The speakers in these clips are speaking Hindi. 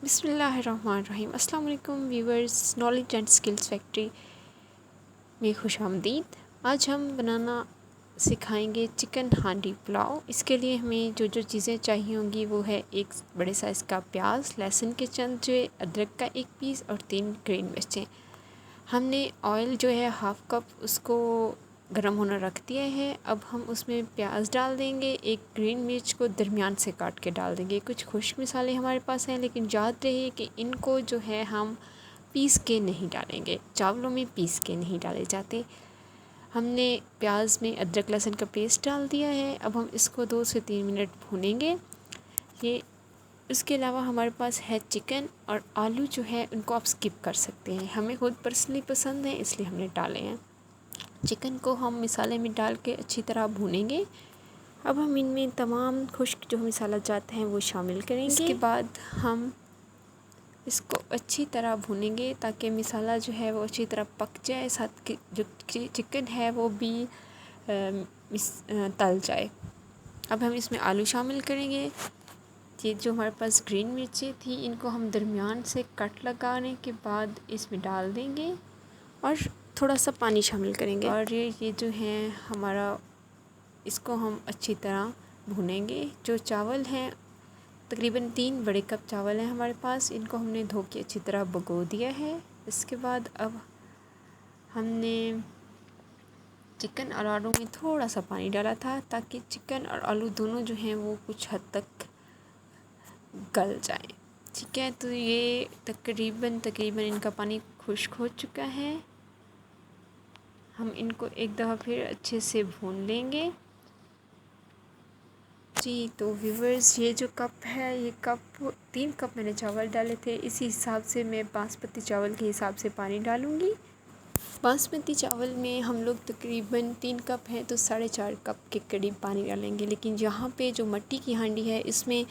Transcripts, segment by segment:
बिस्मिल्लाहिर्रहमानिर्रहीम। अस्सलाम वालेकुम viewers, knowledge and skills factory में खुशामदीद। आज हम बनाना सिखाएंगे चिकन हांडी पुलाव। इसके लिए हमें जो जो चीज़ें चाहिए होंगी वो है एक बड़े साइज़ का प्याज, लहसुन के चंचे, अदरक का एक पीस और 3 ग्रीन मिर्चें। हमने ऑयल जो है हाफ़ कप उसको गरम होना रख दिया है। अब हम उसमें प्याज डाल देंगे, एक ग्रीन मिर्च को दरमियान से काट के डाल देंगे। कुछ खुश्क मसाले हमारे पास हैं, लेकिन याद रहे कि इनको जो है हम पीस के नहीं डालेंगे, चावलों में पीस के नहीं डाले जाते। हमने प्याज में अदरक लहसुन का पेस्ट डाल दिया है। अब हम इसको 2 से 3 मिनट भूनेंगे। ये उसके अलावा हमारे पास है चिकन और आलू जो है उनको आप स्किप कर सकते हैं, हमें खुद पर्सनली पसंद है इसलिए हमने डाले हैं। चिकन को हम मसाले में डाल के अच्छी तरह भूनेंगे। अब हम इनमें तमाम खुश्क जो मसाला जाते हैं वो शामिल करेंगे। इसके बाद हम इसको अच्छी तरह भूनेंगे ताकि मसाला जो है वो अच्छी तरह पक जाए, साथ के जो चिकन है वो भी तल जाए। अब हम इसमें आलू शामिल करेंगे। ये जो हमारे पास ग्रीन मिर्ची थी इनको हम दरमियान से कट लगाने के बाद इसमें डाल देंगे और थोड़ा सा पानी शामिल करेंगे। और ये जो है हमारा, इसको हम अच्छी तरह भूनेंगे। जो चावल हैं तकरीबन 3 बड़े कप चावल हैं हमारे पास, इनको हमने धो के अच्छी तरह भिगो दिया है। इसके बाद अब हमने चिकन और आलू में थोड़ा सा पानी डाला था ताकि चिकन और आलू दोनों जो हैं वो कुछ हद तक गल जाए। ठीक है, तो ये तकरीबन इनका पानी खुश्क हो चुका है। हम इनको एक दफ़ा फिर अच्छे से भून लेंगे। जी तो व्यूवर्स, ये जो कप है, ये 3 कप मैंने चावल डाले थे, इसी हिसाब से मैं बासमती चावल के हिसाब से पानी डालूँगी। बासमती चावल में हम लोग तकरीबन 3 कप हैं तो 4.5 कप के करीब पानी डालेंगे। लेकिन यहाँ पे जो मिट्टी की हांडी है इसमें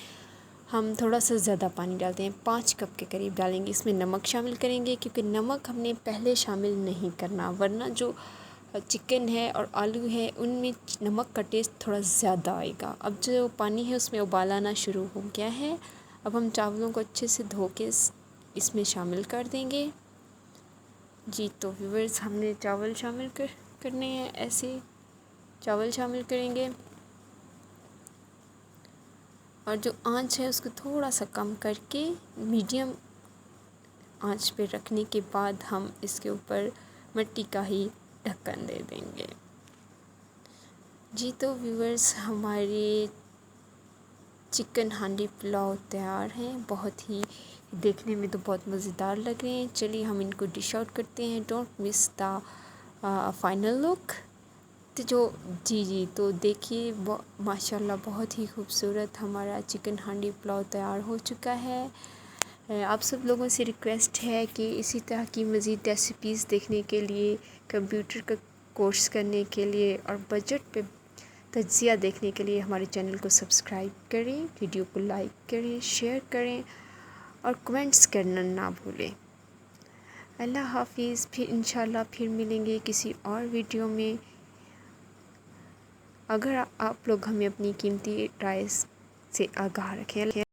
हम थोड़ा सा ज़्यादा पानी डालते हैं, 5 कप के करीब डालेंगे। इसमें नमक शामिल करेंगे क्योंकि नमक हमने पहले शामिल नहीं करना, वरना जो चिकन है और आलू है उनमें नमक का टेस्ट थोड़ा ज़्यादा आएगा। अब जो पानी है उसमें उबाल आना शुरू हो गया है। अब हम चावलों को अच्छे से धो के इसमें शामिल कर देंगे। जी तो व्यूअर्स, हमने चावल शामिल करने हैं, ऐसे चावल शामिल करेंगे और जो आंच है उसको थोड़ा सा कम करके मीडियम आंच पे रखने के बाद हम इसके ऊपर मिट्टी का ही ढक्कन दे देंगे। जी तो व्यूअर्स, हमारे चिकन हांडी पुलाव तैयार हैं। बहुत ही देखने में तो बहुत मज़ेदार लग रहे हैं। चलिए हम इनको डिश आउट करते हैं। Don't miss the final look. तो तो देखिए, माशाल्लाह बहुत ही खूबसूरत हमारा चिकन हांडी पुलाव तैयार हो चुका है। आप सब लोगों से रिक्वेस्ट है कि इसी तरह की मज़ीद रेसिपीज़ देखने के लिए, कंप्यूटर का कोर्स करने के लिए और बजट पे तज्ज़िया देखने के लिए हमारे चैनल को सब्सक्राइब करें, वीडियो को लाइक करें, शेयर करें और कमेंट्स करना ना भूलें। अल्लाह हाफिज़। फिर इंशाल्लाह फिर मिलेंगे किसी और वीडियो में। अगर आप लोग हमें अपनी कीमती राय से आगाह रखें।